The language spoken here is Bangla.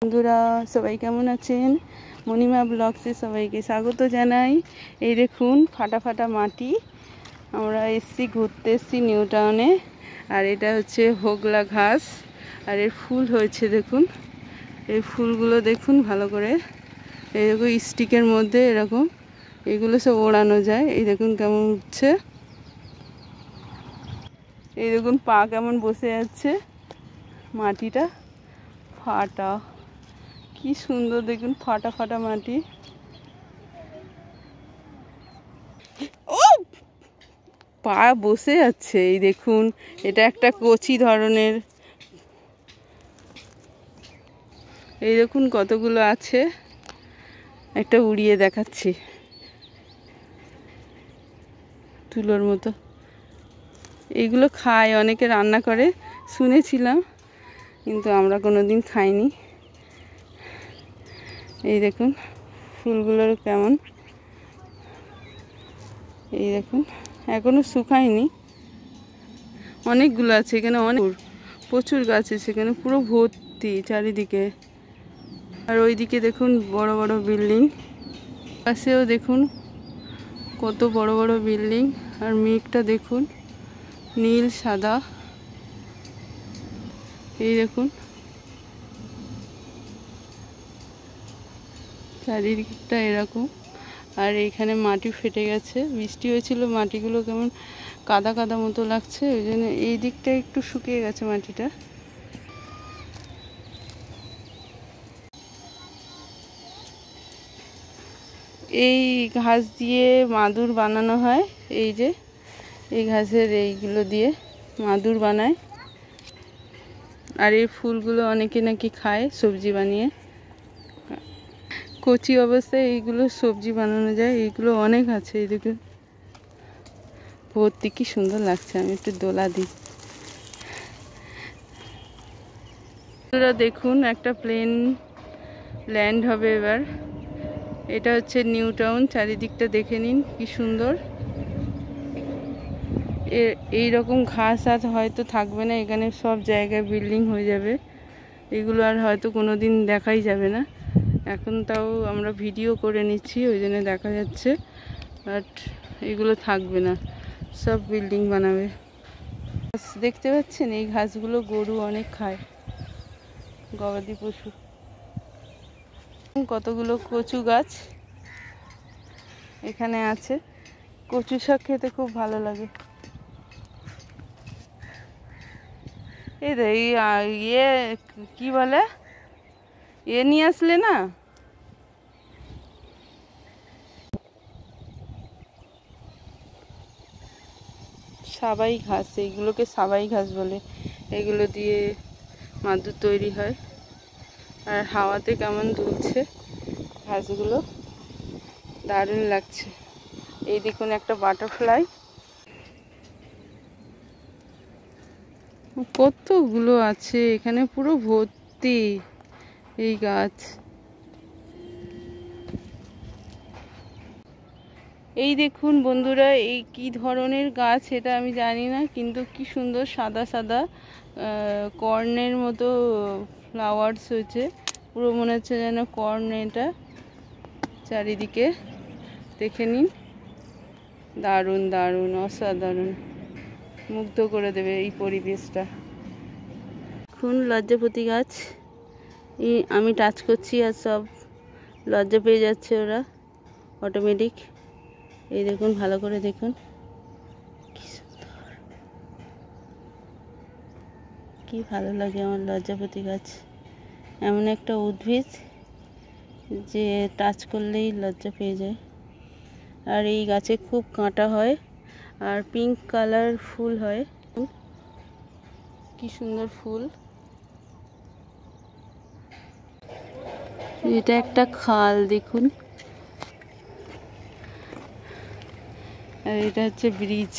বন্ধুরা সবাই কেমন আছেন? মণিমা ব্লগসে সবাইকে স্বাগত জানাই। এই দেখুন ফাটা ফাটা মাটি, আমরা ঘুরতে এসেছি নিউ টাউনে। আর এটা হচ্ছে হোগলা ঘাস, আর এর ফুল হয়েছে দেখুন। এই ফুলগুলো দেখুন ভালো করে, এইরকম স্টিকের মধ্যে এরকম এগুলো সব ওড়ানো যায়। এই দেখুন কেমন উঠছে, এই দেখুন পা কেমন বসে যাচ্ছে। মাটিটা ফাটা, কি সুন্দর দেখুন, ফাটা ফাটা মাটি। ও পা বসে যাচ্ছে। এই দেখুন এটা একটা কচি ধরনের, এই দেখুন কতগুলো আছে, একটা উড়িয়ে দেখাচ্ছি, তুলোর মতো। এইগুলো খায়, অনেকে রান্না করে শুনেছিলাম, কিন্তু আমরা কোনোদিন খাইনি। এই দেখুন ফুলগুলোর কেমন, এই দেখুন এখনো শুকায়নি, অনেকগুলো আছে এখানে, অনেক প্রচুর গাছ আছে এখানে, পুরো ভর্তি চারিদিকে। আর ওইদিকে দেখুন বড় বড় বিল্ডিং, পাশেও দেখুন কত বড় বড় বিল্ডিং। আর মেঘটা দেখুন নীল সাদা, এই দেখুন চারিদিকটা এরকম। আর এইখানে মাটি ফেটে গেছে, বৃষ্টি হয়েছিল, মাটিগুলো কেমন কাদা কাদা মতো লাগছে, ওই জন্য এই দিকটা একটু শুকিয়ে গেছে মাটিটা। এই ঘাস দিয়ে মাদুর বানানো হয়, এই যে এই ঘাসের এইগুলো দিয়ে মাদুর বানায়। আর এই ফুলগুলো অনেকে নাকি খায় সবজি বানিয়ে, কচি অবস্থায় এইগুলো সবজি বানানো যায়। এইগুলো অনেক আছে, এইদিকে ভর্তি, কি সুন্দর লাগছে। আমি একটু দোলা দিই। দেখুন একটা প্লেন ল্যান্ড হবে এবার। এটা হচ্ছে নিউ টাউন, চারিদিকটা দেখে নিন কি সুন্দর। এই রকম ঘাস আর হয়তো থাকবে না এখানে, সব জায়গায় বিল্ডিং হয়ে যাবে। এগুলো আর হয়তো কোনো দিন দেখাই যাবে না। এখন তাও আমরা ভিডিও করে নিচ্ছি, ওই জন্য দেখা যাচ্ছে, বাট এগুলো থাকবে না, সব বিল্ডিং বানাবে। দেখতে পাচ্ছেন এই ঘাসগুলো গরু অনেক খায়, গবাদি পশু। কতগুলো কচু গাছ এখানে আছে, কচু শাক খেতে খুব ভালো লাগে। এই রে ইয়ে কি বলে, এ নিয়ে আসলে না, সাবাই ঘাস, এইগুলোকে সাবাই ঘাস বলে। এগুলো দিয়ে মাদুর তৈরি হয়। আর হাওয়াতে কেমন দুলছে ঘাসগুলো, দারুণ লাগছে। এই দেখুন একটা বাটারফ্লাই, কতগুলো আছে এখানে, পুরো ভর্তি এই গাছ। এই দেখুন বন্ধুরা, এই কি ধরনের গাছ এটা আমি জানি না, কিন্তু কি সুন্দর সাদা সাদা কর্নের মতো ফ্লাওয়ার্স হয়েছে, পুরো মনে হচ্ছে যেন কর্ন। এটা চারিদিকে দেখে নিন, দারুণ দারুণ অসাধারণ, মুগ্ধ করে দেবে এই পরিবেশটা। দেখুন লজ্জাপতি গাছ, আমি টাচ করছি আর সব লজ্জা পেয়ে যাচ্ছে ওরা অটোমেটিক। এই দেখুন ভালো করে দেখুন কি সুন্দর, কি ভালো লাগে আমার লজ্জাপতি গাছ। এমন একটা উদ্ভিদ যে টাচ করলেই লজ্জা পেয়ে যায়। আর এই গাছে খুব কাঁটা হয়, আর পিঙ্ক কালার ফুল হয়, কি সুন্দর ফুল। এটা একটা খাল দেখুন, আর এটা হচ্ছে ব্রিজ।